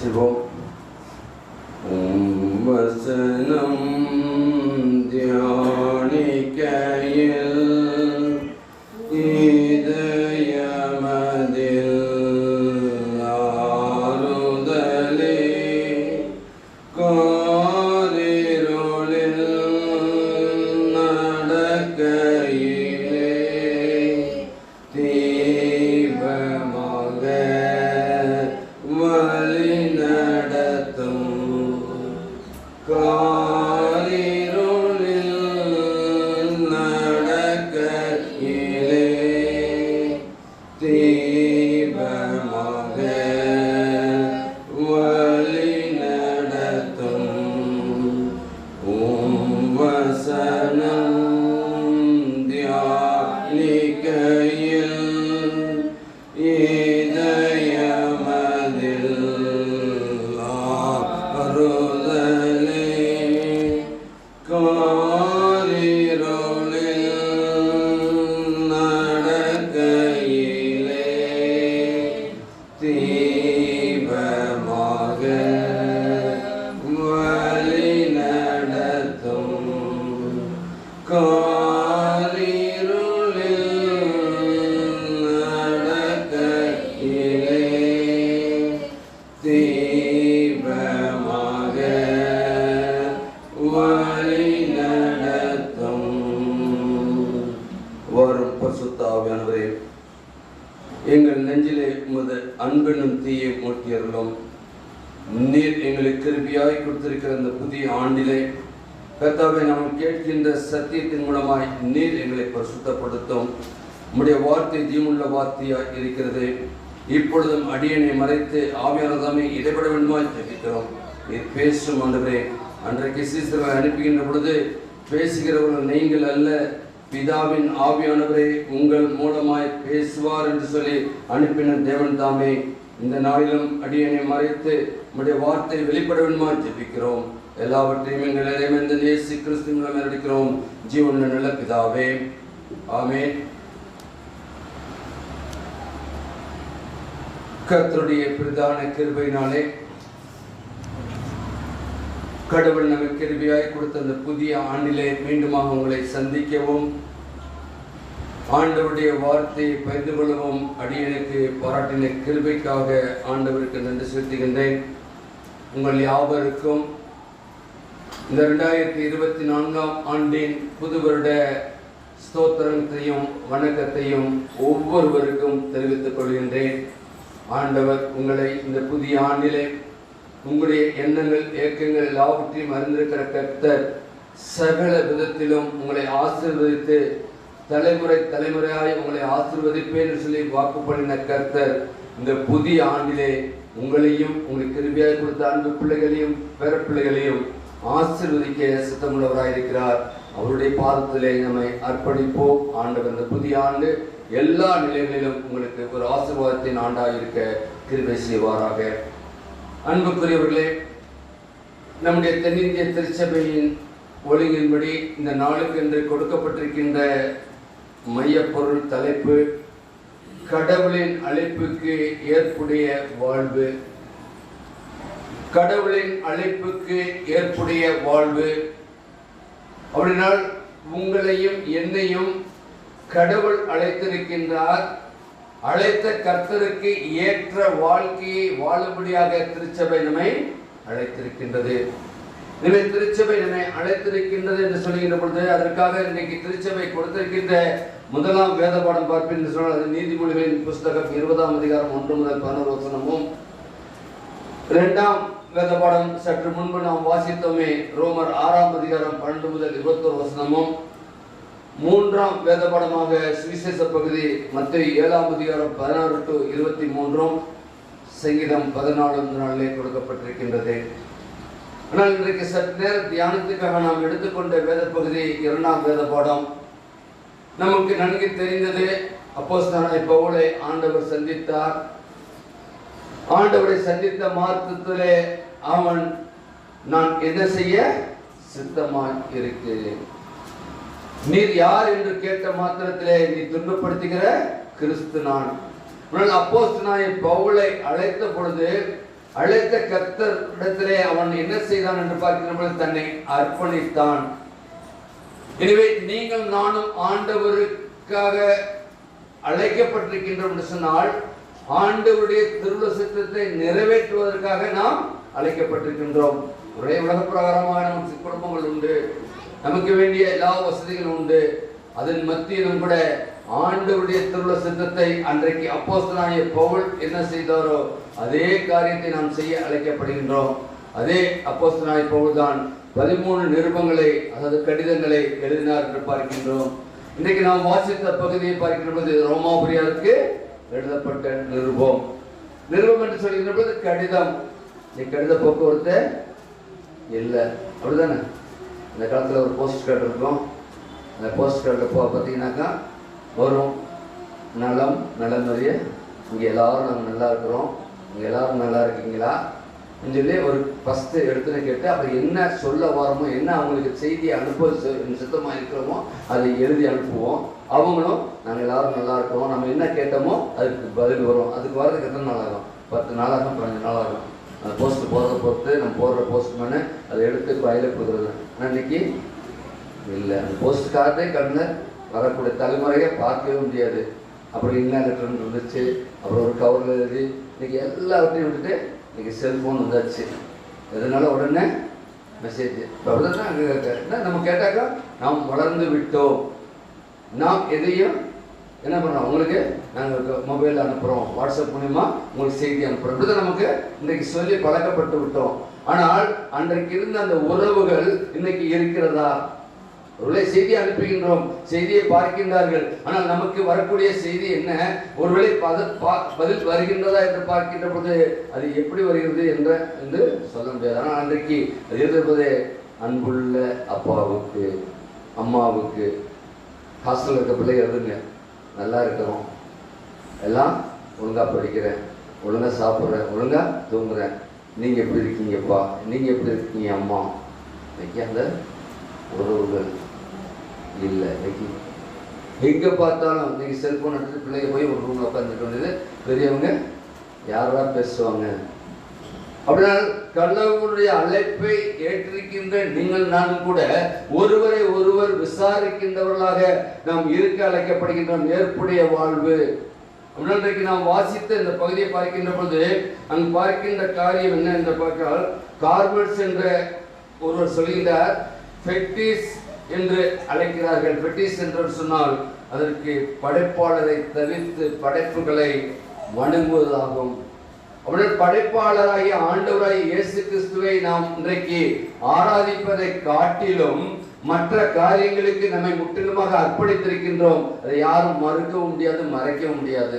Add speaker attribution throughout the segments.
Speaker 1: செய்வோம். வசனம் தியானிக்கையில் இதயமதில் ஆறுதலே, காரிருளில் நடக்கையிலே தீபமாக வழி நடத்தும், காரிருளில் நடக்கையிலே தீபமாக வழி நடத்தும். வசனம் தியானிக்கையில் இதயமதில் ஆறுதலே, காரிருளில் நடக்கையிலே தீபமாக வழி நடத்தும், காரிருளில் நடக்கையிலே தீபமாக வழி நடத்தும். வரும் பரிசுத்த ஆவியானவரே, எங்கள் நெஞ்சிலே உமது அன்பெனும் தீயை மூட்டியருளும். நீர் எங்களுக்கு கிருபையாய் கொடுத்திருக்கிற இந்த புதிய ஆண்டிலே கர்த்தாவே, நாம் கேட்கின்ற சத்தியத்தின் மூலமாய் நீர் எங்களை பரிசுத்தப்படுத்தும். உம்முடைய வார்த்தை ஜீவனுள்ள வார்த்தையாய் இருக்கிறது. இப்பொழுதும் அடியனை மறைத்து ஆவியானதாமே இடைபட வேண்டுமாய் ஜெபிக்கிறோம். நீர் பேசும் ஆண்டவரே. அன்றைக்கு சீசரை அனுப்புகின்ற பொழுது பேசுகிறவர்கள் நீங்கள் அல்ல, பிதாவின் ஆவியானவரே உங்கள் மூலமாய் பேசுவார் என்று சொல்லி அனுப்பின தேவன் தாமே. இந்த நாளிலும் அடியனை மறைத்து உம்முடைய வார்த்தை வெளிப்பட வேண்டுமாய் ஜெபிக்கிறோம். எல்லாவற்றையும் எங்கள் இறைவன் இயேசு கிறிஸ்துவின் மூலம் எடுக்கிறோம் ஜீவனுள்ள நல்ல பிதாவே, ஆமென். கர்த்தருடைய பிரதான கிருபையினாலே கடவுள் நமக்கு கிருபையாய் கொடுத்த அந்த புதிய ஆண்டிலே மீண்டுமாக உங்களை சந்திக்கவும் ஆண்டவருடைய வார்த்தையை பகிர்ந்து கொள்ளவும் அடியனுக்கு பாராட்டின கிருபைக்காக ஆண்டவருக்கு நன்றி செலுத்துகின்றேன். உங்கள் யாவருக்கும் இந்த 2024ஆம் ஆண்டின் புது வருட ஸ்தோத்திரத்தையும் வணக்கத்தையும் ஒவ்வொருவருக்கும் தெரிவித்துக் கொள்கின்றேன். ஆண்டவர் உங்களை இந்த புதிய ஆண்டிலே உங்களுடைய எண்ணங்கள் ஏக்கங்கள் எல்லாவற்றையும் அறிந்திருக்கிற கர்த்தர் சகல விதத்திலும் உங்களை ஆசீர்வதித்து தலைமுறை தலைமுறையாய் உங்களை ஆசீர்வதிப்பேன் என்று சொல்லி வாக்கு பண்ணின கர்த்தர் இந்த புதிய ஆண்டிலே உங்களையும் உங்களுக்கு கிருபையாய் கொடுத்த அன்பு பிள்ளைகளையும் பேர பிள்ளைகளையும் ஆசீர்வதிக்க சித்தமுள்ளவராயிருக்கிறார். அவருடைய பாதத்திலே நம்மை அர்ப்பணிப்போம். ஆண்டவர் இந்த புதிய ஆண்டு எல்லா நிலைகளிலும் உங்களுக்கு ஒரு ஆசீர்வாதத்தின் ஆண்டாயிருக்க கிருபை செய்வாராக. அன்புக்குரியவர்களே, நம்முடைய தென்னிந்திய திருச்சபையின் ஒழுங்கின்படி இந்த நாளுக்கு என்று கொடுக்கப்பட்டிருக்கின்ற மையப்பொருள் தலைப்பு கடவுளின் அழைப்புக்கு ஏற்புடைய வாழ்வு. கடவுளின் அழைப்புக்கு ஏற்புடைய வாழ்வு அப்படினால் உங்களையும் என்னையும் கடவுள் அழைத்திருக்கின்றார். அழைத்த கர்த்தருக்கு ஏற்ற வாழ்க்கையை வாழும்படியாக திருச்சபை நம்மை அழைத்திருக்கின்றது. எனவே திருச்சபை நம்மை அழைத்திருக்கின்றது என்று சொல்லுகின்ற பொழுது அதற்காக இன்னைக்கு திருச்சபை கொடுத்திருக்கின்ற முதலாம் வேத பாடம் பார்ப்பேன் என்று சொன்னால் அது நீதிமொழிகளின் புஸ்தகம் 20ஆம் அதிகாரம் 1 முதல் 11 வசனமும், 2ஆம் வேத பாடம் சற்று முன்பு நாம் வாசித்தோமே ரோமர் 6ஆம் அதிகாரம் 12 முதல் 21 வசனமும், 3ஆம் வேத பாடமாக சுவிசேஷ பகுதி மத்தேயு 7ஆம் அதிகாரம் 16 to 23, சங்கீதம் 14 நாளிலே கொடுக்கப்பட்டிருக்கின்றது. ஆனால் இன்றைக்கு சற்று நேர தியானத்துக்காக நாம் எடுத்துக்கொண்ட வேத பகுதி 2ஆம் வேத பாடம். நமக்கு நன்கு தெரிந்தது, அப்போஸ்தலனாகிய பவுலை ஆண்டவர் சந்தித்தார். ஆண்டவரை சந்தித்த மார்க்கத்திலே அவன் நான் என்ன செய்ய சித்தமாய் இருக்கிறேன். நீர் யார் என்று கேட்ட மாத்திரத்திலே நீ துன்பப்படுத்துகிற கிறிஸ்து நான். அப்போஸ்தலனாகிய பவுலை அழைத்த பொழுது அழைத்த கர்த்தரிடத்திலே அவன் என்ன செய்தான் என்று பார்க்கிறபோது தன்னை அர்ப்பணித்தான். எனவே நீங்கள் நானும் ஆண்டவருக்காக அழைக்கப்பட்டிருக்கின்றோம் என்று சொன்னால் ஆண்டவருடைய திருவுள சித்தத்தை நிறைவேற்றுவதற்காக நாம் அழைக்கப்பட்டிருக்கின்றோம். ஒரே உலக பிரகாரமாக நமக்கு குடும்பங்கள் உண்டு, நமக்கு வேண்டிய எல்லா வசதிகளும் உண்டு. அதன் மத்தியிலும் கூட ஆண்டவருடைய திருவுள சித்தத்தை அன்றைக்கு அப்போஸ்தலனாகிய பவுல் என்ன செய்தாரோ அதே காரியத்தை நாம் செய்ய அழைக்கப்படுகின்றோம். அதே அப்போஸ்தலனாகிய பவுல் தான் 13 நிருபங்களை, அதாவது கடிதங்களை எழுதினார் என்று பார்க்கின்றோம். இன்றைக்கு நாம் வாசித்த பகுதியை பார்க்கின்ற போது ரோமாபுரியாருக்கு எழுதப்பட்ட நிருபம். நிருபம் என்று சொல்கின்ற போது கடிதம். கடித போக்குவரத்து இல்லை, அப்படிதானே? இந்த காலத்தில் ஒரு போஸ்ட் கார்டு இருக்கும். அந்த போஸ்ட் கார்டில் பார்த்தீங்கன்னாக்கா வரும் நலம் நலமறிய, இங்கே எல்லாரும் நாங்கள் நல்லா இருக்கிறோம், இங்கே எல்லாரும் நல்லா இருக்கீங்களா சொல்லி ஒரு ஃபஸ்ட்டு எடுத்துன்னு கேட்டு அப்புறம் என்ன சொல்ல வரோமோ, என்ன அவங்களுக்கு செய்தியை அனுப்ப சித்தமாக இருக்கிறோமோ அதை எழுதி அனுப்புவோம். அவங்களும் நாங்கள் எல்லாரும் நல்லா இருக்கிறோம், நம்ம என்ன கேட்டோமோ அதுக்கு பதில் வரும். அதுக்கு வரதுக்கு எத்தனை நாள் ஆகும்? 10 நாள் ஆகும், 15 நாள் ஆகும். அந்த போஸ்ட்டு போகிறத பொறுத்து நம்ம போடுற போஸ்ட்மேனு அதை எடுத்து கையில் கொடுக்குறது. ஆனால் இன்னைக்கு இல்லை, அந்த போஸ்ட் கார்டே கண்ணில் வரக்கூடிய தலைமுறையை பார்க்கவே முடியாது. அப்புறம் என்ன லெட்டர்னு இருந்துச்சு, அப்புறம் ஒரு கவரில் எழுதி இன்னைக்கு எல்லாத்தையும் விட்டுட்டு இன்னைக்கு செல்ஃபோன் வந்தாச்சு. இதனால உடனே மெசேஜ். இப்போ அப்படிதான் நம்ம கேட்டாக்கா நாம் வளர்ந்து விட்டோம். நாம் எதையும் என்ன பண்ணுறோம், உங்களுக்கு நாங்கள் மொபைலில் அனுப்புகிறோம், வாட்ஸ்அப் மூலிமா உங்களுக்கு செய்தி அனுப்புகிறோம். இப்படிதான் நமக்கு இன்றைக்கு சொல்லி பழக்கப்பட்டு விட்டோம். ஆனால் அன்றைக்கு இருந்த அந்த உறவுகள் இன்னைக்கு இருக்கிறதா? ஒருவேளை செய்தியை அனுப்புகின்றோம், செய்தியை பார்க்கின்றார்கள், ஆனால் நமக்கு வரக்கூடிய செய்தி என்ன? ஒருவேளை பதில் வருகின்றதா என்று பார்க்கின்ற போது அது எப்படி வருகிறது என்று சொல்ல முடியாது. ஆனால் அன்றைக்கு அது எதிர்ப்பது அன்புள்ள அப்பாவுக்கு அம்மாவுக்கு. ஹாஸ்டலில் இருக்க பிள்ளை எழுதுங்க, நல்லா இருக்கிறோம், எல்லாம் ஒழுங்காக படிக்கிறேன், ஒழுங்காக சாப்பிட்றேன், ஒழுங்காக தூங்குறேன், நீங்கள் எப்படி இருக்கீங்கப்பா, நீங்கள் எப்படி இருக்கீங்க அம்மா. இன்னைக்கு அந்த உறவுகள் இல்லை. இன்னைக்கு எங்கே பார்த்தாலும் இன்னைக்கு செல்ஃபோன் எடுத்து பிள்ளைங்க போய் ஒரு ரூமில் உட்காந்துட்டு வந்தது, பெரியவங்க யாரா பேசுவாங்க. அப்படினால் கடவுளுடைய அழைப்பை ஏற்றிருக்கின்ற நீங்கள் நானும் கூட ஒருவரை ஒருவர் விசாரிக்கின்றவர்களாக நாம் இருக்க அழைக்கப்படுகின்றோம். ஏற்புடைய வாழ்வு. இன்றைக்கு நாம் வாசித்த இந்த பகுதியை பார்க்கின்ற பொழுது அங்கு பார்க்கின்ற காரியம் என்ன என்று பார்த்தால், கார்பெட்ஸ் என்ற ஒருவர் சொல்கின்றார், ஃபெட்டிஸ் என்று அழைக்கிறார்கள். ஃபெட்டிஸ் என்று சொன்னால் அதற்கு படைப்பாளரை தவிர்த்து படைப்புகளை வணங்குவதாகும். அவருடைய படைப்பாளராகிய ஆண்டவராகிய இயேசு கிறிஸ்துவை நாம் இன்றைக்கு ஆராதிப்பதை காட்டிலும் மற்ற காரியங்களுக்கு நம்மை முற்றிலுமாக அர்ப்பணித்திருக்கின்றோம். அதை யாரும் மறுக்கவும் முடியாது, மறைக்கவும் முடியாது.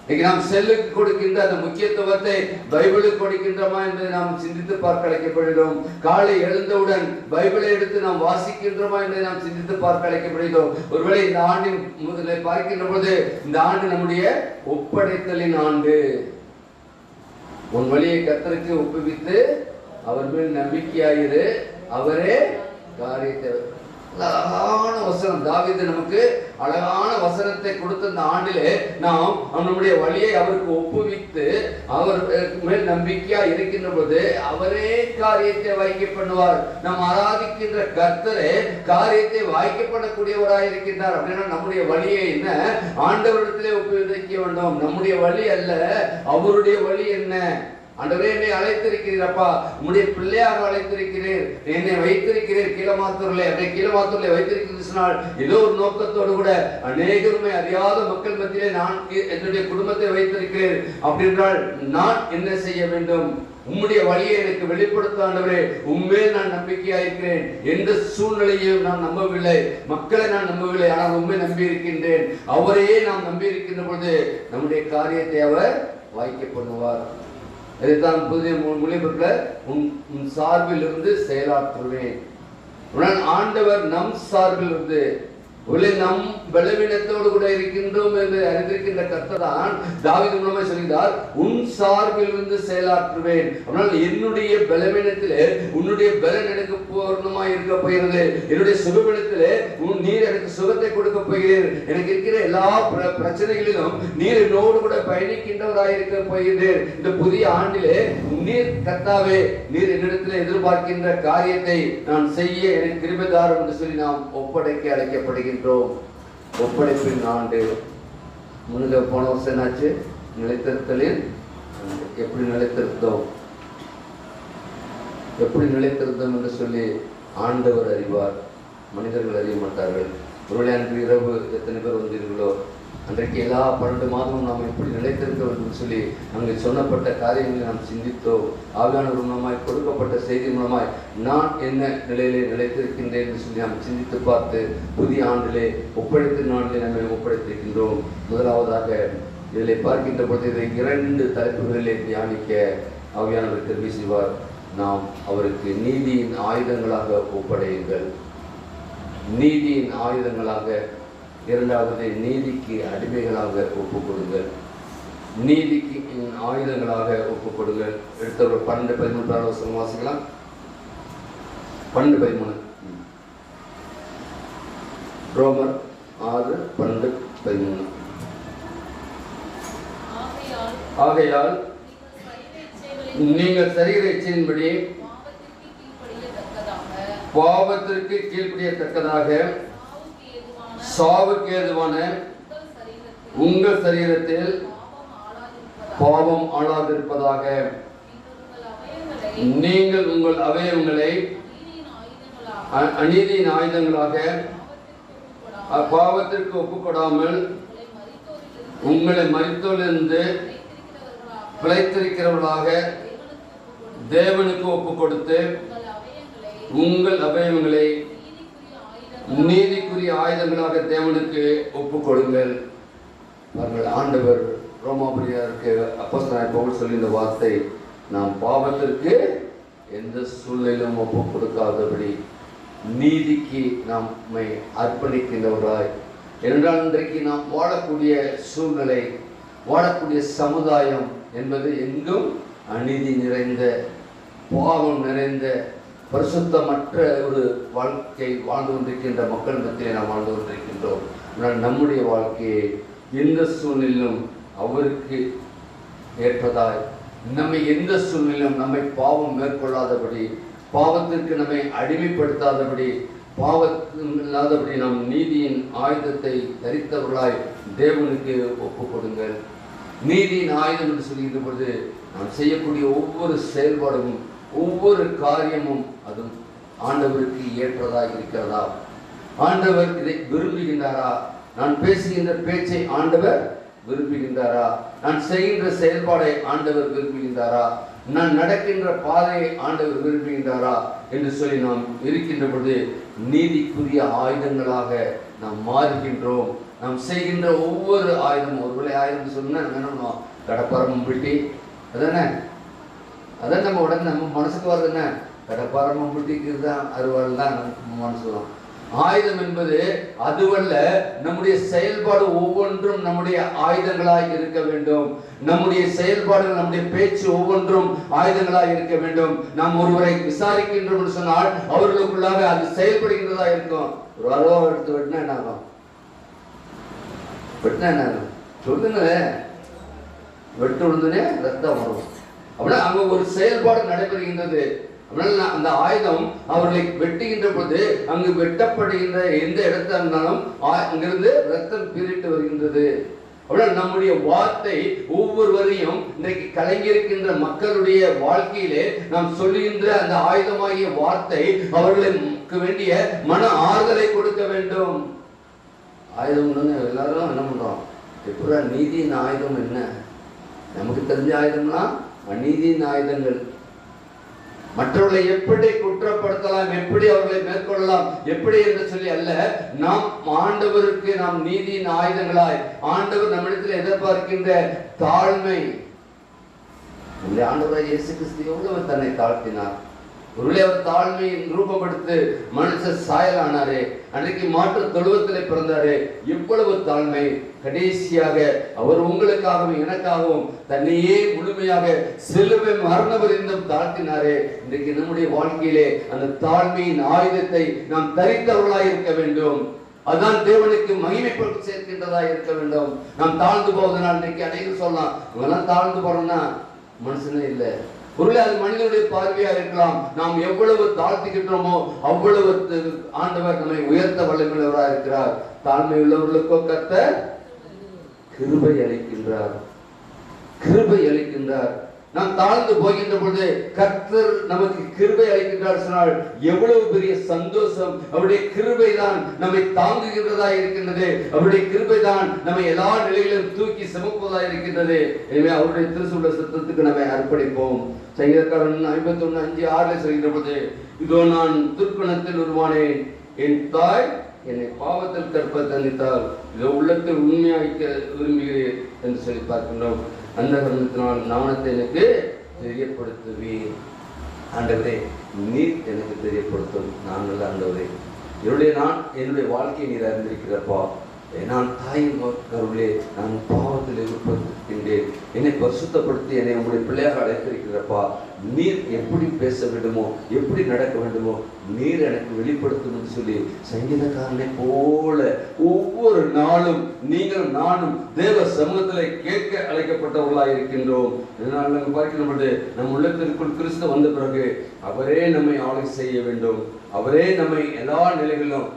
Speaker 1: இன்னைக்கு நாம் செல்லுக்கு கொடுக்கின்ற அந்த முக்கியத்துவத்தை பைபிளுக்கு கொடுக்கின்றோமா என்று நாம் சிந்தித்து பார்க்க அழைக்கப்படுகிறோம். காலை எழுந்தவுடன் பைபிளை எடுத்து நாம் வாசிக்கின்றோமா என்று நாம் சிந்தித்து பார்க்க அழைக்கப்படுகிறோம். ஒருவேளை இந்த ஆண்டின் முதலில் பார்க்கின்ற பொழுது இந்த ஆண்டு நம்முடைய ஒப்படைத்தலின் ஆண்டு. உன் வழியை கர்த்தருக்கு ஒப்புவித்து அவர் மேல் நம்பிக்கையாயிரு, அவரே காரியத்தை. அழகான வசனம். தாவீது நமக்கு அழகான வசனத்தை கொடுத்த இந்த ஆண்டிலே நாம் நம்முடைய வழியை அவருக்கு ஒப்புவித்து அவர் மேல் நம்பிக்கையா இருக்கின்ற போது அவரே காரியத்தை வாய்க்க பண்ணுவார். நாம் ஆராதிக்கின்ற கர்த்தரே காரியத்தை வாய்க்கப்படக்கூடியவராக இருக்கின்றார். அப்படின்னா நம்முடைய வழியை என்ன? ஆண்டவரிடத்திலே ஒப்புவிக்க வேண்டும். நம்முடைய வழி அல்ல, அவருடைய வழி என்ன? ஆண்டவரே, என்னை அழைத்திருக்கிறீரப்பா, உம்முடைய பிள்ளையாக அழைத்திருக்கிறீர், என்னை வைத்திருக்கிறீர் கீழமாத்தூரிலே. என்னை கீழமாத்தூரிலே வைத்திருக்கிறது சொன்னால் ஏதோ ஒரு நோக்கத்தோடு கூட அநேகருமே அறியாத மக்கள் மத்தியிலே நான் என்னுடைய குடும்பத்தை வைத்திருக்கிறேன். அப்படி என்றால் நான் என்ன செய்ய வேண்டும்? உம்முடைய வழியை எனக்கு வெளிப்படுத்த ஆண்டவரே, உண்மையில் நான் நம்பிக்கையாயிருக்கிறேன். எந்த சூழ்நிலையையும் நான் நம்பவில்லை, மக்களை நான் நம்பவில்லை, ஆனால் உண்மை நம்பி இருக்கின்றேன். அவரையே நாம் நம்பி இருக்கின்ற பொழுது நம்முடைய காரியத்தை அவர் வாய்க்க பண்ணுவார். இதைத்தான் புதிய மொழிபெயர்ப்புல உன் சார்பில் இருந்து செயலாற்றுவேன். ஆண்டவர் நம் சார்பில் இருந்து நம் பலவீனத்தோடு கூட இருக்கின்றோம் என்று அறிந்திருக்கின்ற கர்த்தர் தான் தாவீது மூலமாக சொல்கிறார், உன் சார்பில் இருந்து செயலாற்றுவேன். ஆனால் என்னுடைய பலவீனத்திலே உன்னுடைய பலன் எனக்கு பூர்ணமாய் இருக்க போகிறது. என்னுடைய சுகவீனத்திலே நீர் எனக்கு சுகத்தை கொடுக்க போகிறீர். எனக்கு இருக்கிற எல்லா பிரச்சனைகளிலும் நீர் என்னோடு கூட பயணிக்கின்றவராய் இருக்க போகிறீர். இந்த புதிய ஆண்டிலே நீர் கர்த்தாவே, நீர் என்னிடத்தில் எதிர்பார்க்கின்ற காரியத்தை நான் செய்ய எனக்கு கிருபை தாரும் என்று சொல்லி நாம் ஒப்படைக்க அழைக்கப்படுகின்றோம். ஒப்படைப்பின் ஆண்டு. முன்னுக்கு போன வருஷம் என்னாச்சு? நிலைத்திருத்தலில் எப்படி நிலைத்திருத்தோம் என்று சொல்லி ஆண்டவர் அறிவார், மனிதர்கள் அறிய மாட்டார்கள். ஒருவேளை அன்று இரவு எத்தனை பேர் வந்தீர்களோ, அன்றைக்கு எல்லா 12 மாதமும் நாம் எப்படி நிலைத்திருக்க வேண்டும் சொல்லி அங்கே சொன்னப்பட்ட காரியங்களை நாம் சிந்தித்தோம். ஆவியானவர் மூலமாய் கொடுக்கப்பட்ட செய்தி மூலமாய் நான் என்ன நிலையிலே நிலைத்திருக்கின்றேன் என்று சொல்லி நாம் சிந்தித்து பார்த்து புதிய ஆண்டிலே ஒப்படைத்த நாளிலே நம்மை ஒப்படைத்திருக்கின்றோம். முதலாவதாக இதில் பார்க்கின்ற பொழுது இதை 2 தலைப்புகளிலே தியானிக்க ஆவியானவர் கிருபை செய்வார். நாம் அவருக்கு நீதியின் ஆயுதங்களாக ஒப்படையுங்கள். நீதியின் ஆயுதங்களாக. இரண்டாவது, நீதிக்கு அடிமைகளாக ஒப்புக் கொடுங்கள். நீதிக்கு ஆயுதங்களாக ஒப்புக் கொடுங்கள். எடுத்தவர்கள் 12-13 வாசிக்கலாம். 12-13 ரோமர் 6:12-13. ஆகையால் நீங்கள் சரீர இச்சையின்படி பாவத்திற்கு கீழ்ப்படியத்தக்கதாக சாவுக்கு ஏதுவான உங்கள் சரீரத்தில் பாவம் ஆளாதிருப்பதாக நீங்கள் உங்கள் அவயவங்களை அநீதியின் ஆயுதங்களாக பாவத்திற்கு ஒப்புக்கொடாமல் உங்களை மரித்தோரிலிருந்து பிழைத்திருக்கிறவர்களாக தேவனுக்கு ஒப்புக் கொடுத்து உங்கள் அவயவங்களை நீதிக்குரிய ஆயுதங்களாக தேவனுக்கு ஒப்புக் கொடுங்கள். ஆண்டவர் ரோமாபுரியருக்கு அப்போஸ்தலனாகிய பவுல் சொல்லி இந்த வார்த்தை, நாம் பாவத்திற்கு எந்த சூழ்நிலையிலும் ஒப்புக் கொடுக்காதபடி நீதிக்கு நம்மை அர்ப்பணிக்கின்றவர்களாய். என்றால் இன்றைக்கு நாம் வாழக்கூடிய சூழ்நிலை, வாழக்கூடிய சமுதாயம் என்பது எங்கும் அநீதி நிறைந்த, பாவம் நிறைந்த, பரிசுத்தமற்ற ஒரு வாழ்க்கை வாழ்ந்து கொண்டிருக்கின்ற மக்கள் மத்தியிலே நாம் வாழ்ந்து கொண்டிருக்கின்றோம். ஆனால் நம்முடைய வாழ்க்கையை எந்த சூழ்நிலையிலும் அவருக்கு ஏற்பதாய், நம்மை எந்த சூழ்நிலையிலும் நம்மை பாவம் மேற்கொள்ளாதபடி, பாவத்திற்கு நம்மை அடிமைப்படுத்தாதபடி, பாவம் இல்லாதபடி நாம் நீதியின் ஆயுதத்தை தரித்தவர்களாய் தேவனுக்கு ஒப்புக் கொடுங்கள். நீதியின் ஆயுதம் என்று சொல்கின்ற பொழுது நாம் செய்யக்கூடிய ஒவ்வொரு செயல்பாடும் ஒவ்வொரு காரியமும் அதுவும் ஆண்டவருக்கு ஏற்றதாக இருக்கிறதா? ஆண்டவர் இதை விரும்புகின்றாரா? நான் பேசுகின்ற பேச்சை ஆண்டவர் விரும்புகின்றாரா? நான் செய்கின்ற செயல்பாடை ஆண்டவர் விரும்புகின்றாரா? நான் நடக்கின்ற பாதையை ஆண்டவர் விரும்புகின்றாரா என்று சொல்லி நாம் இருக்கின்ற பொழுது நீதிக்குரிய ஆயுதங்களாக நாம் மாறுகின்றோம். நாம் செய்கின்ற ஒவ்வொரு ஆயுதமும், ஒருவேளை ஆயுதம் சொன்னா என்ன, கடப்பாரம் பிட்டி, அதானே, அதான் நம்ம உடனே நம்ம மனசுக்கு வருது என்ன, கடப்பாரம் பிட்டிக்கு தான் அறுவாள் தான் நம்ம மனசு வரும். ஆயுதம் என்பது அதுவல்ல, நம்முடைய செயல்பாடு ஒவ்வொன்றும் நம்முடைய ஆயுதங்களாய் இருக்க வேண்டும். நம்முடைய செயல்பாடுகள், நம்முடைய பேச்சு ஒவ்வொன்றும் ஆயுதங்களாய் இருக்க வேண்டும். நாம் ஒருவரை விசாரிக்கின்றோம் என்று சொன்னால் அவர்களுக்குள்ளாக அது செயல்படுகின்றதா இருக்கும். ஒரு அளவா எடுத்து வெட்டினா என்ன ஆகும்? வெட்டினா என்ன ஆகும் சொல்லுங்க. வெட்டு விழுந்துனே ரத்தம் வரும். அப்படின்னா அங்க ஒரு செயல்பாடு நடைபெறுகின்றது. அந்த ஆயுதம் அவர்களை வெட்டுகின்ற பொழுது அங்கு வெட்டப்படுகின்ற எந்த இடத்துல இருந்தாலும் அங்கிருந்து ரத்தம் பீரிட்டு வருகின்றது. அப்படின்னா நம்முடைய வார்த்தை ஒவ்வொருவரையும் இன்றைக்கு கலங்கியிருக்கின்ற மக்களுடைய வாழ்க்கையிலே நாம் சொல்லுகின்ற அந்த ஆயுதமாகிய வார்த்தை அவர்களுக்கு வேண்டிய மன ஆறுதலை கொடுக்க வேண்டும். ஆயுதம் எல்லாரும் என்ன பண்றோம்? எப்படா நீதியின் ஆயுதம் என்ன? நமக்கு தெரிஞ்ச ஆயுதம்னா அநீதியின் ஆயுதங்கள். மற்றவர்களை எப்படி குற்றப்படுத்தலாம், எப்படி அவர்களை மேற்கொள்ளலாம், எப்படி என்று சொல்லி அல்ல, நாம் ஆண்டவருக்கு நாம் நீதியின் ஆயுதங்களாய், ஆண்டவர் நம்மிடத்தில் எதிர்பார்க்கின்ற தாழ்மை. ஆண்டவராய் இயேசு கிறிஸ்து எவ்வளவு தன்னை தாழ்த்தினார். ஒருவேளை அவர் தாழ்மையை ரூபப்படுத்து மனுஷ சாயலானாரே, அன்றைக்கு மாற்று தொழுவத்திலே பிறந்தாரே, எவ்வளவு தாழ்மை! கடைசியாக அவர் உங்களுக்காகவும் எனக்காகவும் தன்னையே முழுமையாக சிலுவை மரண பரியந்தம் தாழ்த்தினாரே. இன்றைக்கு நம்முடைய வாழ்க்கையிலே அந்த தாழ்மையின் ஆயுதத்தை நாம் தரித்தவர்களாய் இருக்க வேண்டும். அதுதான் தேவனுக்கு மகிமைப்படுத்தி சேர்க்கின்றதா இருக்க வேண்டும். நாம் தாழ்ந்து போவதனால் இன்றைக்கு அனைவரும் சொல்லலாம், இவெல்லாம் தாழ்ந்து போறோம்னா மனுஷனே இல்லை. ஒருவேளை அது மனிதனுடைய பார்வையா இருக்கலாம். நாம் எவ்வளவு தாழ்த்திக்கிட்டோமோ அவ்வளவு ஆண்டவர் நம்மை உயர்த்த வல்லமையுள்ளவராக இருக்கிறார். தாழ்மை உள்ளவர்களுக்கோ கர்த்தர் கிருபை அளிக்கின்றார், கிருபை அளிக்கின்றார். நாம் தாழ்ந்து போகின்ற பொழுது கர்த்தர் நமக்கு கிருபை அளிக்கின்றார் சொன்னால் எவ்வளவு பெரிய சந்தோஷம்! அவருடைய கிருபை தான் நம்மை தாங்குகின்றதா இருக்கின்றது. அவருடைய கிருபை தான் நம்மை எல்லா நிலையிலும் தூக்கி சுமப்பதா இருக்கின்றது. எனவே அவருடைய திருசுள்ள சத்தத்துக்கு நம்மை அர்ப்பணிப்போம். சங்கீதக்காரன் 51:5-6 சொல்கின்ற பொழுது, இதோ நான் துர்க்குணத்தில் உருவானேன், என் தாய் என்னை பாவத்தில் கற்பதனித்தால் இதோ உள்ளத்தில் உண்மையாய்க்க விரும்புகிறேன் என்று சொல்லி பார்க்கின்றோம். அந்த காரணத்தினால் நாணத்தை எனக்கு தெரியப்படுத்துவேன். ஆண்டவரே, நீர் எனக்கு தெரியப்படுத்தும். நாங்கள் ஆண்டவரே, என்னுடைய வாழ்க்கையை நீர் அறிந்திருக்கிறப்பா. நான் தாயின் கருவிலே நான் பாவத்தில் உட்படுத்திருக்கின்றேன். என்னை பரிசுத்தப்படுத்தி என்னை உங்களுடைய பிள்ளையாக அழைத்திருக்கிறப்பா. நீர் எப்படி பேச வேண்டுமோ, எப்படி நடக்க வேண்டுமோ நீர் எனக்கு வெளிப்படுத்தும் என்று சொல்லி சங்கீதக்காரனை போல ஒவ்வொரு நாளும் நீங்களும் நானும் தேவ சமூகத்தில் கேட்க அழைக்கப்பட்டவர்களாக இருக்கின்றோம். இதனால் நாங்கள் பார்க்கின்ற பொழுது நம் உள்ளத்திற்குள் கிறிஸ்து வந்த பிறகு அவரே நம்மை ஆளுகை செய்ய வேண்டும். அவரே நம்மை எல்லா நிலைகளிலும்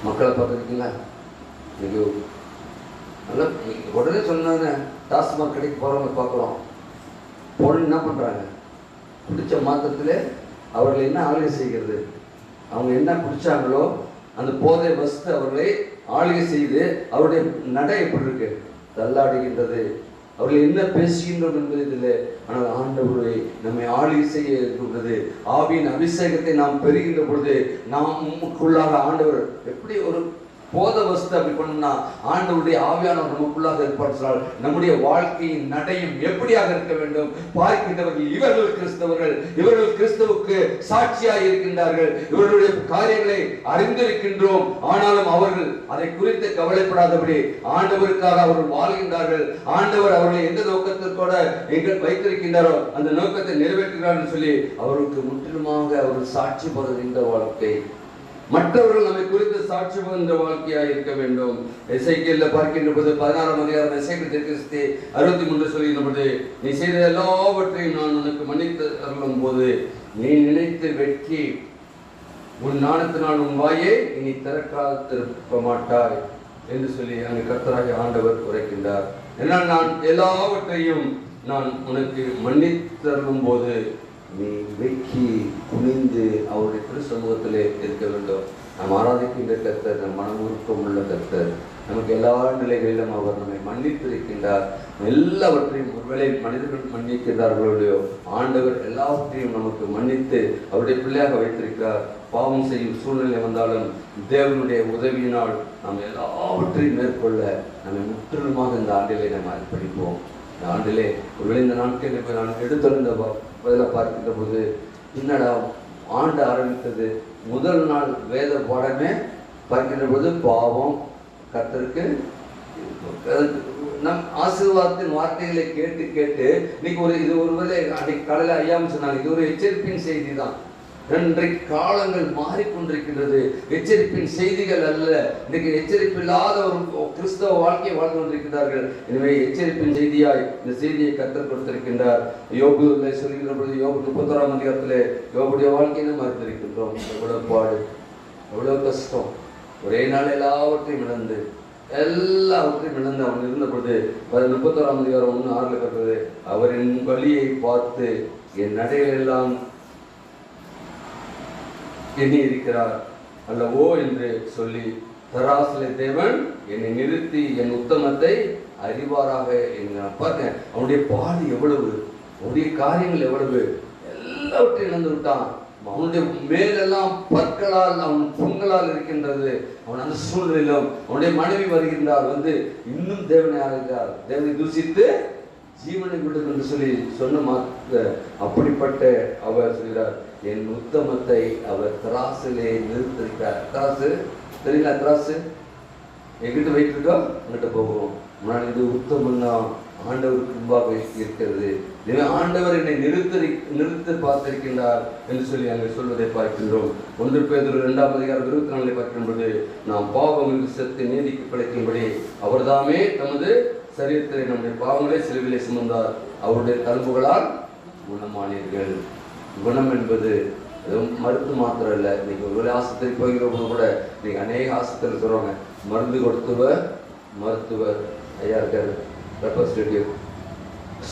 Speaker 1: மக்களை பார்த்துருக்கீங்களா? இன்னைக்கு நல்லா உடனே சொன்னாங்க, டாஸ்மாக் கடைக்கு போகிறவங்க பார்க்குறோம். போன என்ன பண்ணுறாங்க? பிடிச்ச மாத்திரத்தில் அவர்கள் என்ன ஆளுகை செய்கிறது, அவங்க என்ன பிடிச்சாங்களோ அந்த போதை வஸ்து அவர்களை ஆளுகை செய்து அவருடைய நடை எப்படி இருக்கு? தள்ளாடுகின்றது. அவர்கள் என்ன பேசுகின்றோம் என்பதில்லை. ஆனால் ஆண்டவரை நம்மை ஆளுகை செய்ய இருக்கின்றது. ஆவியின் அபிஷேகத்தை நாம் பெறுகின்ற பொழுது நமக்குள்ளாக ஆண்டவர் எப்படி ஒரு போத வஸ்து அப்படி பண்ணா ஆண்டவருடைய ஆவியானவர் நமக்குள்ளாக ஏற்பாடு நம்முடைய வாழ்க்கையின் நடையும் எப்படியாக இருக்க வேண்டும்? பார்க்கின்றவர்கள் இவர்கள் கிறிஸ்தவர்கள், இவர்கள் கிறிஸ்துவுக்கு சாட்சியாக இருக்கின்றார்கள், இவர்களுடைய காரியங்களை அறிந்திருக்கின்றோம். ஆனாலும் அவர்கள் அதை குறித்து கவலைப்படாதபடி ஆண்டவருக்காக அவர்கள் வாழ்கின்றார்கள். ஆண்டவர் அவர்களை எந்த நோக்கத்திற்கூட எங்கள் வைத்திருக்கின்றாரோ அந்த நோக்கத்தை நிறைவேற்றுகிறார் சொல்லி அவர்களுக்கு முற்றிலுமாக அவர்கள் சாட்சி பகிர்கின்ற வாழ்க்கை, மற்றவர்கள் நம்மை குறித்து சாட்சி பகிர்ந்த வாழ்க்கையாக இருக்க வேண்டும். எசேக்கியேல் பார்க்கின்ற போது 16ஆம் அதிகாரம் எசேக்கியேல் தீர்க்கதரிசி 63 சொல்கின்ற போது, நீ செய்த எல்லாவற்றையும் நான் உனக்கு மன்னித்து அருளும் போது நீ நினைத்து வெட்கி உன் நாணத்தினால் உன் வாயை இனி திறக்காதிருக்க மாட்டாய் என்று சொல்லி அங்கு கர்த்தராகிய ஆண்டவர் உரைக்கின்றார். என்னால் நான் எல்லாவற்றையும் நான் உனக்கு மன்னித்தருளும் போது நீ வெக்கி குனிந்து அவருடைய திரு சமூகத்திலே இருக்க வேண்டும். நாம் ஆராதிக்கின்ற கர்த்தர் நம் மனமுருக்கம் உள்ள கர்த்தர். நமக்கு எல்லா நிலைகளிலும் அவர் நம்மை மன்னித்திருக்கின்றார். எல்லாவற்றையும் ஒருவேளை மனிதர்கள் மன்னிக்கின்றார்களோ ஆண்டவர் எல்லாவற்றையும் நமக்கு மன்னித்து அவருடைய பிள்ளையாக வைத்திருக்கிறார். பாவம் செய்யும் சூழ்நிலை வந்தாலும் தேவனுடைய உதவியினால் நாம் எல்லாவற்றையும் மேற்கொள்ள நம்மை முற்றிலுமாக இந்த ஆண்டிலே நாம் அர்ப்பணிப்போம். இந்த ஆண்டிலே ஒருவேளை இந்த நாட்களில் நான் எடுத்திருந்த பதிலாக பார்க்கின்ற போது என்னடா ஆண்டு ஆரம்பித்தது முதல் நாள் வேத பாடமே பார்க்கின்ற போது பாவம் கர்த்தருக்கு நம் ஆசீர்வாதத்தின் வார்த்தைகளை கேட்டு கேட்டு இன்னைக்கு இது ஒருவேளை அன்னைக்கு காலையில் ஐயாவும் சொன்னாங்க, இது ஒரு எச்சரிப்பின் செய்தி தான். இன்றைக்கு காலங்கள் மாறிக்கொண்டிருக்கின்றது. எச்சரிப்பின் செய்திகள் அல்ல. இன்றைக்கு எச்சரிப்பு இல்லாத ஒரு கிறிஸ்தவ வாழ்க்கையை வாழ்ந்து கொண்டிருக்கிறார்கள். எனவே எச்சரிப்பின் செய்தியாய் இந்த செய்தியை கர்த்தர் கொடுத்திருக்கின்றார். யோபு சொல்கின்ற பொழுது யோபு 31ஆம் அதிகாரத்திலே யோபுடைய வாழ்க்கையை நாம் அறிந்திருக்கின்றோம். எவ்வளவு பாடு, எவ்வளவு கஷ்டம். ஒரே நாள் எல்லாவற்றையும் இழந்து அவன் இருந்த பொழுது 31ஆம் அதிகாரம் 1:6 கட்டுறது, அவரின் வழியை பார்த்து என் நடைகளெல்லாம் எண்ணி இருக்கிறார் அல்லவோ என்று சொல்லி தராசிலே தேவன் என்னை நிறுத்தி என் உத்தமத்தை அறிவாராக என்கிறார். பாருங்க, அவனுடைய பாடு எவ்வளவு, அவனுடைய காரியங்கள் எவ்வளவு, எல்லாவற்றையும் இழந்து விட்டான். அவனுடைய மேலெல்லாம் பற்களால் அவன் புண்களால் இருக்கின்றது. அவன் அந்த சூழ்நிலையிலும் அவனுடைய மனைவி வருகின்றார், இன்னும் தேவனை அழைக்கிறார். தேவனை தூசித்து ஜீவனை விடும் என்று சொல்லி சொன்ன அப்படிப்பட்ட அவர் சொல்கிறார், என் உத்தமத்தை அவர் திராசிலே நிறுத்திருக்கிறார். திராசு தெரியல, திராசு எங்கிட்ட வைத்திருக்கோம், அங்கிட்ட போகிறோம். முன்னாடி இது உத்தமன்னா ஆண்டவருக்கு முன்பாக இருக்கிறது. ஆண்டவர் என்னை நிறுத்தி பார்த்திருக்கின்றார் என்று சொல்லி அங்கே சொல்வதை பார்க்கின்றோம். 1 பேதுரு 2:24 பார்க்கின்றது, நாம் பாவங்களுக்கு செத்து நீதிக்கு பிழைக்கும்படி அவர்தாமே தமது சரீரத்தில் நம்முடைய பாவங்களை சிலுவிலே சுமந்தார், அவருடைய தழும்புகளால் குணமானீர்கள். குணம் என்பது மருந்து மாத்திரம் இல்லை. இன்னைக்கு ஒரு ஆஸ்பத்திரி போகிறவங்க கூட இன்னைக்கு அநேக ஆஸ்பத்திரி சொல்றாங்க, மருந்து கொடுத்தவர் மருத்துவர் ஐயா இருக்காரு, ரெப்ரஸன்டேட்டிவ்,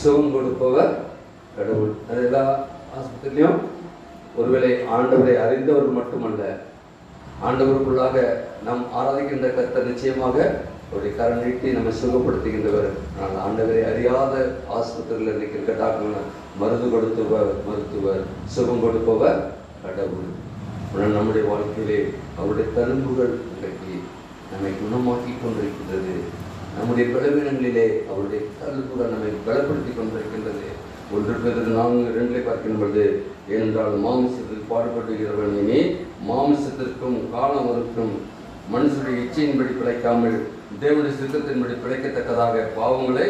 Speaker 1: சுகம் கொடுப்பவர் கடவுள். அது எல்லா ஆஸ்பத்திரிலையும் ஒருவேளை ஆண்டவரை அறிந்தவர் மட்டுமல்ல, ஆண்டவருக்குள்ளாக நாம் ஆராதிக்கின்ற கர்த்தர் நிச்சயமாக அவருடைய கரம் நீட்டி நம்ம சுகப்படுத்துகின்றவர். ஆனால் ஆண்டவரை அறியாத ஆஸ்பத்திரியில் இருக்கிற டாக்டர் மருந்து கொடுத்தவர் மருத்துவர், சுகம் கொடுப்பவர் கடவுள். ஆனால் நம்முடைய வாழ்க்கையிலே அவருடைய தழும்புகள் இன்றைக்கு நம்மை குணமாக்கி கொண்டிருக்கின்றது. நம்முடைய பலவீனங்களிலே அவருடைய தழும்புகள் நம்மை பலப்படுத்தி கொண்டிருக்கின்றது. 1 பேதுரு 4:2 பார்க்கின்ற பொழுது, ஏனென்றால் மாமிசத்தில் பாடுபடுகிறவன் இனி மாமிசத்திற்கும் காலவருக்கும் மனுஷனுடைய இச்சையின்படி பிழைக்காமல் தேவனுடைய சித்தத்தின்படி பிழைக்கத்தக்கதாக பாவங்களை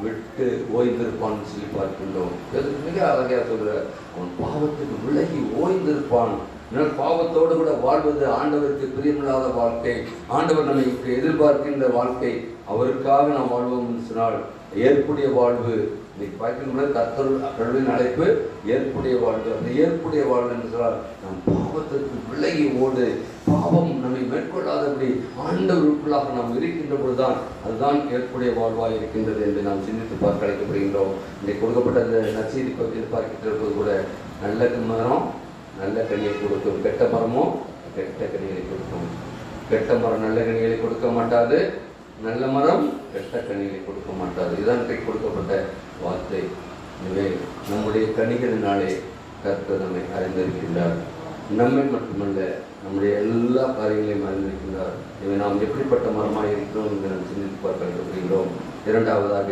Speaker 1: விட்டு ஓய்ந்திருப்பான் சொல்லி பார்க்கின்றோம். மிக அழகாக சொல்ற, அவன் பாவத்துக்கு விலகி ஓய்ந்திருப்பான். பாவத்தோடு கூட வாழ்வது ஆண்டவருக்கு பிரியமில்லாத வாழ்க்கை, ஆண்டவர் நம்மை எதிர்பார்க்கின்ற வாழ்க்கை. அவருக்காக நாம் வாழ்வோம் என்று சொன்னால் ஏற்புடைய வாழ்வு. இன்னைக்கு பார்க்கின்ற கடவுளின் அழைப்பு ஏற்புடைய வாழ்வு. அந்த ஏற்புடைய வாழ்வு என்று சொன்னால் நாம் பாவத்திற்கு விலகி ஓடு, பாவம் நம்மை மேற்கொள்ளாதபடி ஆண்டவருக்குள்ளாக நாம் இருக்கின்ற பொழுதுதான் அதுதான் ஏற்புடைய வாழ்வாக இருக்கின்றது என்று நாம் சிந்தித்து பார்க்க அழைக்கப்படுகின்றோம். இன்னைக்கு கொடுக்கப்பட்ட அந்த நற்செய்தி பகுதியில் பார்க்கின்ற கூட, நல்ல மரம் நல்ல கனியை கொடுக்கும், கெட்ட மரமோ கெட்ட கனிகளை கொடுக்கும். கெட்ட மரம் நல்ல கனிகளை கொடுக்க மாட்டாது, நல்ல மரம் கெட்ட கனிகளை கொடுக்க மாட்டாது. இதுதான் கொடுக்கப்பட்ட வார்த்தை. எனவே நம்முடைய கனிகளினாலே கர்த்தர் நம்மை அறிந்திருக்கின்றார். நம்மை மட்டுமல்ல, நம்முடைய எல்லா காரியங்களையும் அறிந்திருக்கின்றார். எனவே நாம் எப்படிப்பட்ட மரமாக இருக்கிறோம் என்று நாம் சிந்தித்து பார்க்க அழைக்கப்படுகிறோம். இரண்டாவதாக,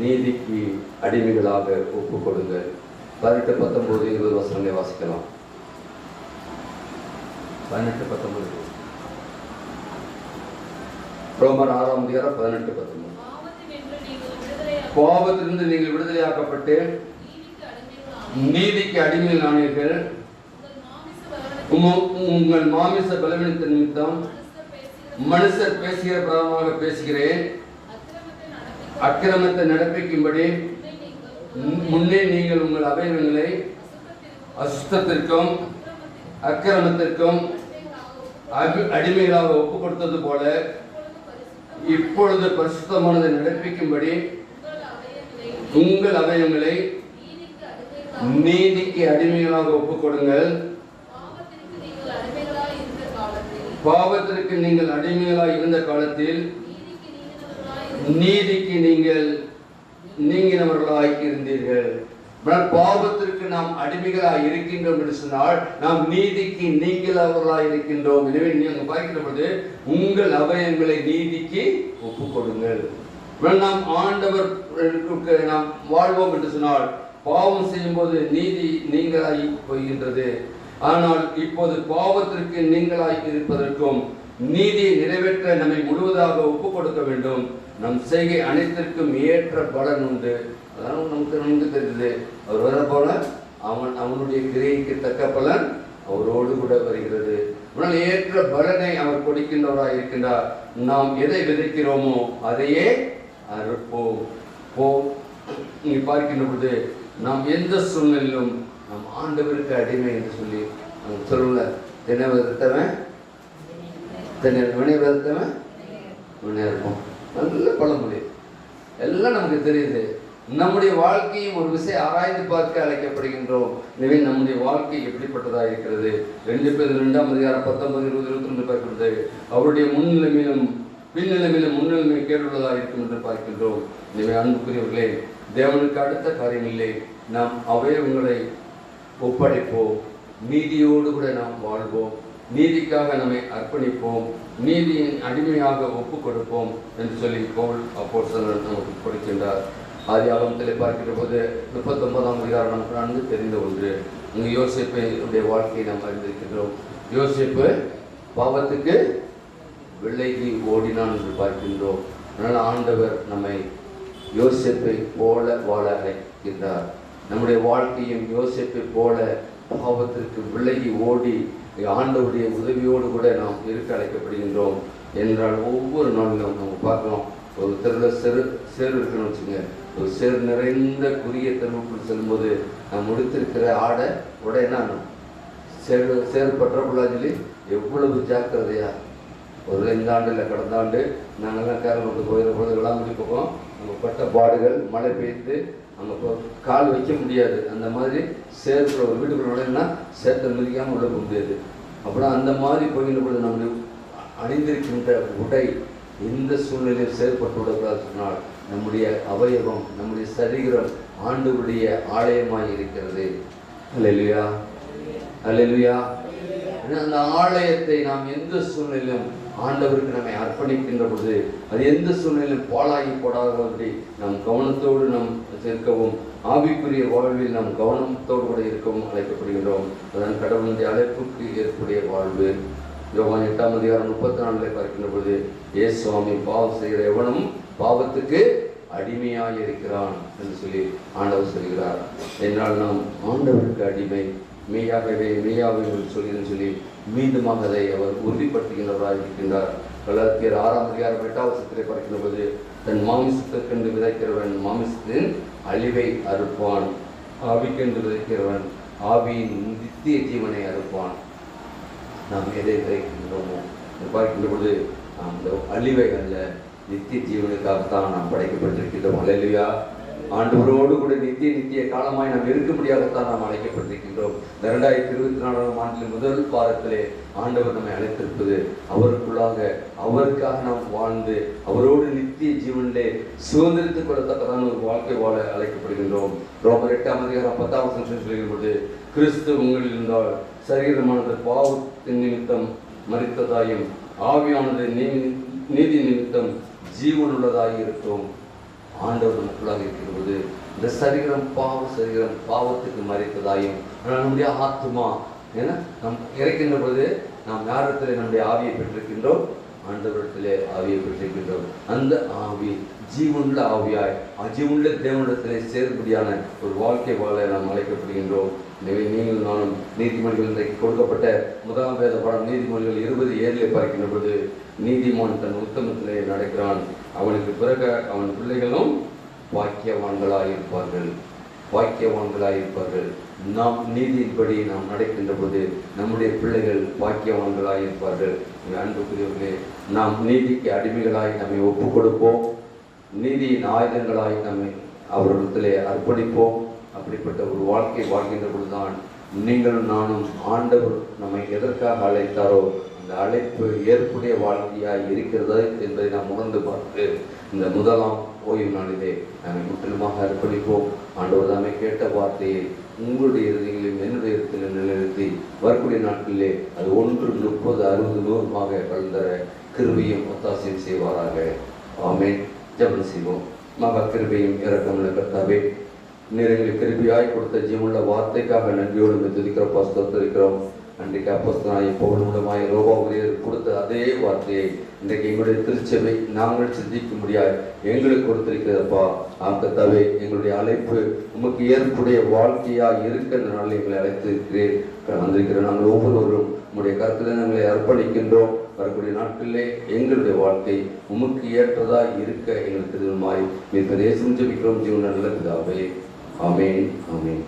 Speaker 1: நீதிக்கு அடிமைகளாக ஒப்புக் கொடுங்கள். 18, 19, 20 வசனங்களை வாசிக்கலாம். 18, 19. ரோமர் 6:18, 19. பாவத்திலிருந்து நீங்கள் விடுதலையாக்கப்பட்டு நீதிக்கு அடிமையில் ஆனீர்கள். உங்கள் மாமிச பலவீனத்தின் நிமித்தம் மனுஷர் பேசுகிற பிரகாரமாக பேசுகிறேன். அக்கிரமத்தை நடப்பிக்கும்படி முன்னே நீங்கள் உங்கள் அவயவங்களை அசுத்தத்திற்கும் அக்கிரமத்திற்கும் அடிமைகளாக ஒப்புக் கொடுத்தது போல இப்பொழுது பரிசுத்தமானதை நடப்பிக்கும்படி உங்கள் அவயவங்களை நீதிக்கு அடிமைகளாக ஒப்புக் கொடுங்கள். பாவத்திற்கு நீங்கள் அடிமைகளாக இருந்த காலத்தில் நீதிக்கு நீங்கள் நீங்கினவர்களாய் இருந்தீர்கள். பாவத்திற்கு நாம் அடிமைகளாய் இருக்கின்றோம் என்று சொன்னால் நாம் நீதிக்கு நீங்களவர்களாய் இருக்கின்றோம். எனவே நீங்க பார்க்கின்ற பொழுது உங்கள் அவயங்களை நீதிக்கு ஒப்புக் கொடுங்கள். நாம் ஆண்டவருக்கு நாம் வாழ்வோம் என்று சொன்னால் பாவம் செய்யும் போது நீதி நீங்களாய் போகின்றது. ஆனால் இப்போது பாவத்திற்கு நீங்களாய் இருப்பதற்கும் நீதியை நிறைவேற்ற நம்மை முழுவதாக ஒப்புக் கொடுக்க வேண்டும். நம் செய்கை அனைத்திற்கும் ஏற்ற பலன் உண்டு. அதனால நமக்கு தெரியுது, அவர் வர போல அவனுடைய கிரியைக்கு தக்க பலன் அவரோடு கூட வருகிறது. ஆனால் ஏற்ற பலனை அவர் கொடுக்கின்றவராக இருக்கின்றார். நாம் எதை விதைக்கிறோமோ அதையே அறுப்போம். இங்கே பார்க்கின்ற பொழுது நாம் எந்த சூழ்நிலையிலும் நாம் ஆண்டவருக்கு அடிமை என்று சொல்லி சொல்லல. தினை விதத்தவன் வினை விதத்தவன் வினை இருப்போம். நல்ல பழமொழி எல்லாம் நமக்கு தெரியுது. நம்முடைய வாழ்க்கையும் ஒரு விஷயம் ஆராய்ந்து பார்க்க அழைக்கப்படுகின்றோம். எனவே நம்முடைய வாழ்க்கை எப்படிப்பட்டதாக இருக்கிறது? 2 பேதுரு 2:19, 20, 22 பார்க்கிறது. அவருடைய முன்னிலைமையிலும் பின்னிலைமையிலும் முன்னிலைமை கேட்டுள்ளதாக இருக்கும் என்று பார்க்கின்றோம். எனவே அன்புக்குரியவர்களே, தேவனுக்கு அடுத்த காரியங்களிலே நாம் அவயவங்களை ஒப்படைப்போம். நீதியோடு கூட நாம் வாழ்வோம். நீதிக்காக நம்மை அர்ப்பணிப்போம். நீதியின் அடிமையாக ஒப்புக் கொடுப்போம் என்று சொல்லி பவுல் அப்போஸ்தலர் நமக்கு கொடுக்கின்றார். ஆதி ஆகமத்தில் பார்க்கிற போது 39ஆம் அதிகாரம் நமக்கு நன்கு தெரிந்த ஒன்று. இங்கு யோசேப்புடைய வாழ்க்கையை நாம் அறிந்திருக்கின்றோம். யோசேப்பு பாவத்துக்கு விலகி ஓடினான் என்று பார்க்கின்றோம். அதனால் ஆண்டவர் நம்மை யோசேப்பை போல வாழ அழைக்கின்றார். நம்முடைய வாழ்க்கையும் யோசேப்பை போல பாவத்திற்கு விலகி ஓடி ஆண்டவருடைய உதவியோடு கூட நாம் இருக்க அழைக்கப்படுகின்றோம். என்றால் ஒவ்வொரு நாளிலும் நம்ம பார்க்கலாம், ஒரு தெருவில் சேறு இருக்குன்னு வச்சுங்க. ஒரு சேறு நிறைந்த குறுகிய தெருவுக்குள் செல்லும்போது நாம் முடித்திருக்கிற உடை என்ன சேறு பற்றப்படாது. எவ்வளவு ஜாக்கிரதையா ஒரு இந்த ஆண்டு இல்லை கடந்த ஆண்டு நாங்கள்லாம் கேரளத்துக்கு போகிற பொழுது விளாங்குடி பக்கம் அங்கே பட்ட பாடுகள், மழை பெய்து அங்கே கால் வைக்க முடியாது. அந்த மாதிரி சேர்க்கிற ஒரு வீட்டுக்குள்ள நுழையினா சேர்த்த மிதிக்காமல் உள்ள போக முடியாது. அப்புறம் அந்த மாதிரி போகின்ற பொழுது நம்முடைய அணிந்திருக்கின்ற உடை எந்த சூழ்நிலையில் செயல்பட்டு விடக்கூடாது சொன்னால், நம்முடைய அவயவம், நம்முடைய சரீரம் ஆண்டவருடைய ஆலயமாய் இருக்கிறது. அல்லேலூயா, அல்லேலூயா. அந்த ஆலயத்தை நாம் எந்த சூழ்நிலையிலும் ஆண்டவருக்கு நம்மை அர்ப்பணிக்கின்ற பொழுது அது எந்த சூழ்நிலையிலும் பாழாகி போடாதபடி நாம் கவனத்தோடு நாம் இருக்கவும், ஆவிக்குரிய வாழ்வில் நாம் கவனத்தோடு கூட இருக்கவும் அழைக்கப்படுகின்றோம். அதன் கடவுளுடைய அழைப்புக்கு ஏற்புடைய வாழ்வு. யோவான் 8ஆம் அதிகாரம் 34 பார்க்கின்ற பொழுது, சுவாமி பாவம் செய்கிற எவனும் பாவத்துக்கு அடிமையாக இருக்கிறான் என்று சொல்லி ஆண்டவர் சொல்கிறார். என்றால் நாம் ஆண்டவருக்கு அடிமை, மெய்யாகவே என்று சொல்லி மீண்டுமாக அதை அவர் உறுதிப்படுத்துகின்றவராக இருக்கின்றார். கலாத்தியர் 6ஆம் அதிகாரம் 8ஆம் வசனத்திலே பார்க்கின்ற போது, தன் மாமிசத்திற்கென்று விதைக்கிறவன் மாமிசத்தின் அழிவை அறுப்பான், ஆவிக்கென்று விதைக்கிறவன் ஆவியின் நித்திய ஜீவனை அறுப்பான். நாம் எதை விதைக்கின்றோமோ பார்க்கின்ற பொழுது அந்த அழிவை அல்ல, நித்திய ஜீவனுக்காகத்தான் நாம் படைக்கப்பட்டிருக்கின்றோம். அல்லேலூயா. ஆண்டவரோடு கூட நித்திய காலமாய் நாம் இருக்க முடியாதத்தான் நாம் அழைக்கப்பட்டிருக்கின்றோம். 2024ஆம் ஆண்டில் முதல் வாரத்திலே ஆண்டவர் நம்மை அழைத்திருப்பது அவருக்குள்ளாக, அவருக்காக நாம் வாழ்ந்து அவரோடு நித்திய ஜீவனிலே சுதந்திரத்துக் கொள்ளத்தக்கதான ஒரு வாழ்க்கை வாழ அழைக்கப்படுகின்றோம். ரோமர் 8ஆம் அதிகாரம் 10ஆம் வசனம் சொல்லும்போது, கிறிஸ்து உங்களில் இருந்தால் சரீரமானது பாவத்தின் நிமித்தம் மரித்ததாயும் ஆவியானது நீதி நிமித்தம் ஜீவனுள்ளதாகி இருக்கும். ஆண்டவர் நமக்குள்ளாக இருக்கிறது. இந்த சரீரம் பாவத்துக்கு மறைத்ததாயும், நம்முடைய ஆத்மா ஏன்னா நம் இறக்கின்ற பொழுது நாம் யாரிடத்திலே நம்முடைய ஆவியை பெற்றிருக்கின்றோம்? ஆண்டவரிடத்திலே ஆவியை பெற்றிருக்கின்றோம். அந்த ஆவி ஜீவனுள்ள ஆவியாய் ஜீவனுள்ள தேவனிடத்திலே சேரும்படியான ஒரு வாழ்க்கை வாழ நாம் அழைக்கப்படுகின்றோம். எனவே நீங்கள் நானும் நீதிமொழிகள் இன்றைக்கு கொடுக்கப்பட்ட முதலாம் வேத பாடம் நீதிமொழிகள் 20:7 பார்க்கின்ற பொழுது, நீதிமான் தன் உத்தமத்திலே நடக்கிறான், அவனுக்கு பிறகு அவன் பிள்ளைகளும் பாக்கியவான்களாயிருப்பார்கள். நாம் நீதியின்படி நாம் நடக்கின்ற போது நம்முடைய பிள்ளைகள் பாக்கியவான்களாயிருப்பார்கள். அன்புக்குரியவர்களே, நாம் நீதிக்கு அடிமைகளாய் நம்மை ஒப்புக் கொடுப்போம், நீதியின் ஆயுதங்களாய் நம்மை அவரிடத்திலே அர்ப்பணிப்போம். அப்படிப்பட்ட ஒரு வாழ்க்கை வாழ்கின்ற பொழுதுதான் நீங்களும் நானும் ஆண்டவர் நம்மை எதற்காக அழைத்தாரோ அந்த அழைப்பு ஏற்புடைய வாழ்க்கையாய் இருக்கிறது என்பதை நாம் உணர்ந்து பார்த்து இந்த முதலாம் ஓய்வு நாளிலே நம்மை முற்றிலுமாக அர்ப்பணிப்போம். ஆண்டவர் தாமே கேட்ட வார்த்தையை உங்களுடைய இறுதிகளிலும் என்னுடைய இடத்திலும் நிலைநிறுத்தி வரக்கூடிய நாட்களிலே அது 1, 30, 60, 100 கலந்தர கிருபையும் ஒத்தாசையும் செய்வாராக. ஆமென். ஜெபம் செய்வோம். மகா கிருபையும் இரக்கமுள்ள கர்த்தாவே, நீர் எங்களுக்கு கிருபையாய் கொடுத்த ஜீவனுள்ள வார்த்தைக்காக நன்றியோடு துதிக்கிறப்பா, ஸ்தோத்திரிக்கிறோம். அன்றைக்கு அப்போஸ்தலனாகிய பவுல் மூலமாய் ரோமாபுரியர் கொடுத்த அதே வார்த்தையை இன்றைக்கு எங்களுடைய திருச்சபை நாங்கள் சிந்திக்கும்படியாய் எங்களுக்கு கொடுத்திருக்கிறதப்பா. கர்த்தாவே, எங்களுடைய அழைப்பு உமக்கு ஏற்புடைய வாழ்க்கையாக இருக்கின்ற நாளில் எங்களை அழைத்திருக்கிறேன். வந்திருக்கிற நாங்கள் ஒவ்வொருவரும் உங்களுடைய கருத்தில் எங்களை அர்ப்பணிக்கின்றோம். வரக்கூடிய நாட்களிலே எங்களுடைய வாழ்க்கை உமக்கு ஏற்றதா இருக்க எங்களுக்கு திருமாய் மீட்பதே செஞ்சிருக்கிறோம். ஜீவன நல்ல பிதாவே. ஆமென், ஆமென்.